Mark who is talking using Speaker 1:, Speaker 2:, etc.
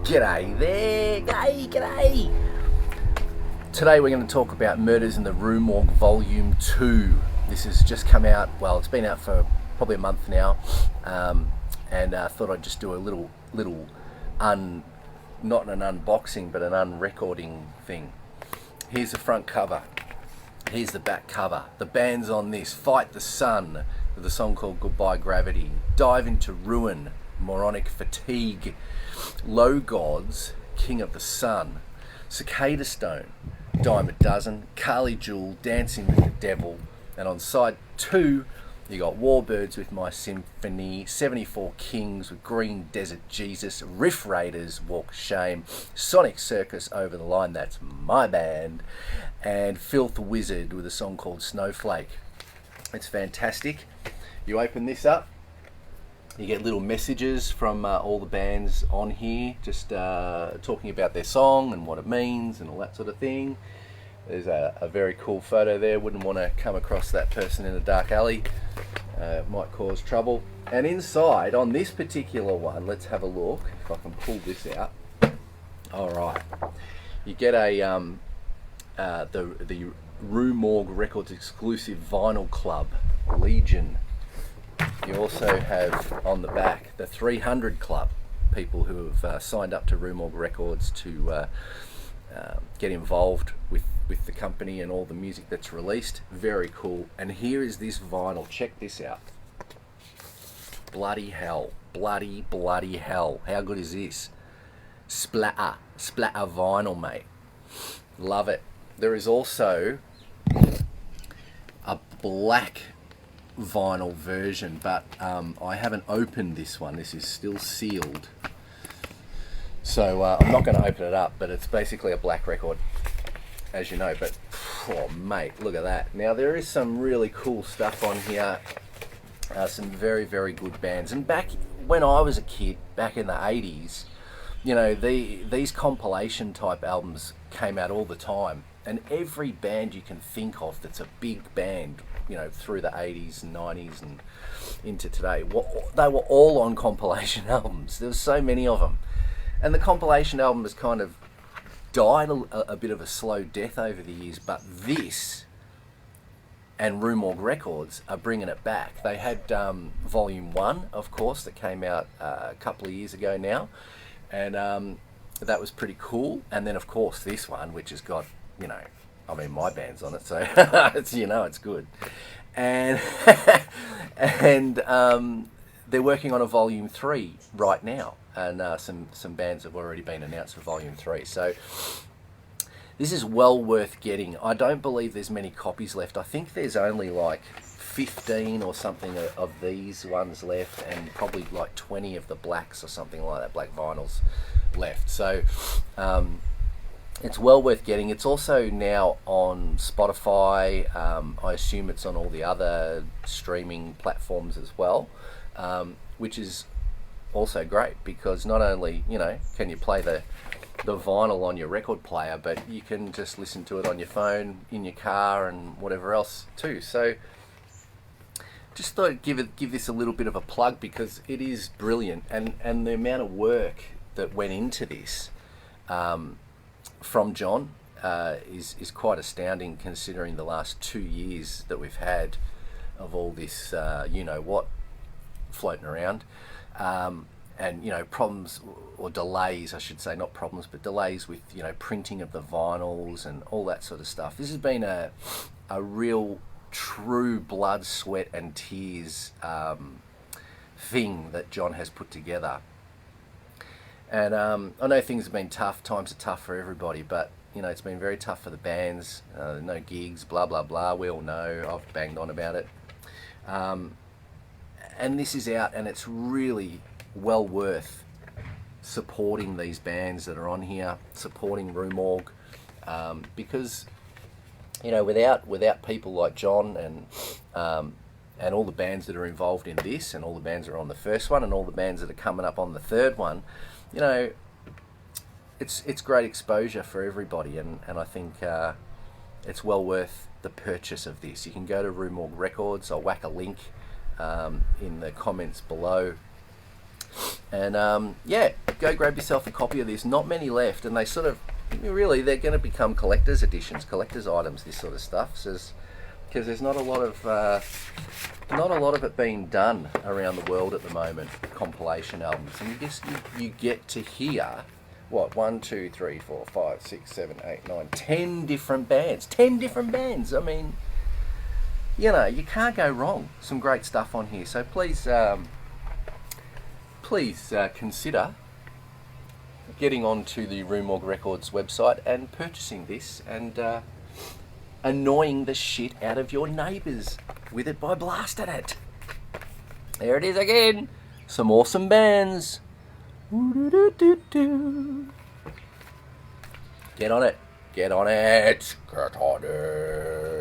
Speaker 1: G'day there, g'day. Today we're going to talk about Murders in the Rue Morgue Volume 2. This has just come out, well, it's been out for probably a month now, and I thought I'd just do a little, not an unboxing, but an unrecording thing. Here's the front cover. Here's the back cover. The bands on this: Fight the Sun with a song called Goodbye Gravity, Dive into Ruin, Moronic Fatigue, Low Gods, King of the Sun, Cicada Stone, Dime a Dozen, Carly Jewel, Dancing with the Devil, and on side 2 you got Warbirds with My Symphony, 74 Kings with Green Desert Jesus, Riff Raiders, Walk of Shame, Sonic Circus, Over the Line, that's my band, and Filth Wizard with a song called Snowflake. It's fantastic. You open this up, you get little messages from all the bands on here, just talking about their song and what it means and all that sort of thing. There's a very cool photo there. Wouldn't want to come across that person in a dark alley. It might cause trouble. And inside, on this particular one, let's have a look if I can pull this out. All right, you get the Rue Morgue Records exclusive vinyl club, Legion. You also have on the back the 300 Club, people who have signed up to Rue Morgue Records to get involved with the company and all the music that's released. Very cool. And here is this vinyl. Check this out. Bloody hell. Bloody hell. How good is this? Splatter vinyl, mate. Love it. There is also a black vinyl version, but I haven't opened this one. This is still sealed, so I'm not going to open it up, but it's basically a black record, as you know. But oh mate, look at that. Now there is some really cool stuff on here, some very good bands. And back when I was a kid, back in the 80s, you know, these compilation type albums came out all the time, and every band you can think of that's a big band, you know, through the 80s and 90s and into today, they were all on compilation albums. There was so many of them, and the compilation album has kind of died a bit of a slow death over the years, but this and Rue Morgue Records are bringing it back. They had Volume 1, of course, that came out a couple of years ago now, and that was pretty cool. And then of course this one, which has got, you know, I mean, my band's on it, so it's, you know, it's good. And and they're working on a Volume 3 right now, and some bands have already been announced for Volume 3. So this is well worth getting. I don't believe there's many copies left. I think there's only like 15 or something of these ones left, and probably like 20 of the blacks or something like that, black vinyls left. So it's well worth getting. It's also now on Spotify. I assume it's on all the other streaming platforms as well, which is also great, because not only, you know, can you play the vinyl on your record player, but you can just listen to it on your phone, in your car, and whatever else too. So just thought I'd give this a little bit of a plug, because it is brilliant, and the amount of work that went into this from John is quite astounding, considering the last 2 years that we've had of all this you know what floating around, and you know, problems or delays, I should say, not problems but delays with, you know, printing of the vinyls and all that sort of stuff. This has been a real true blood, sweat and tears thing that John has put together. And I know things have been tough, times are tough for everybody, but you know, it's been very tough for the bands, no gigs, blah blah blah, we all know, I've banged on about it. And this is out, and it's really well worth supporting these bands that are on here, supporting Rue Morgue, because, you know, without people like John and all the bands that are involved in this, and all the bands that are on the first one, and all the bands that are coming up on the third one, you know, it's great exposure for everybody, and I think it's well worth the purchase of this. You can go to Rue Morgue Records. I'll whack a link in the comments below, And yeah, go grab yourself a copy of this. Not many left, and they sort of, really, they're going to become collector's editions, collector's items, this sort of stuff. Because there's not a lot of it being done around the world at the moment, compilation albums. And you get to hear, what, 1, 2, 3, 4, 5, 6, 7, 8, 9, 10 different bands. 10 different bands. I mean, you know, you can't go wrong. Some great stuff on here. So please consider getting onto the Rue Morgue Records website and purchasing this, and annoying the shit out of your neighbours with it by blasting it. There it is again. Some awesome bands. Get on it. Get on it. Get on it.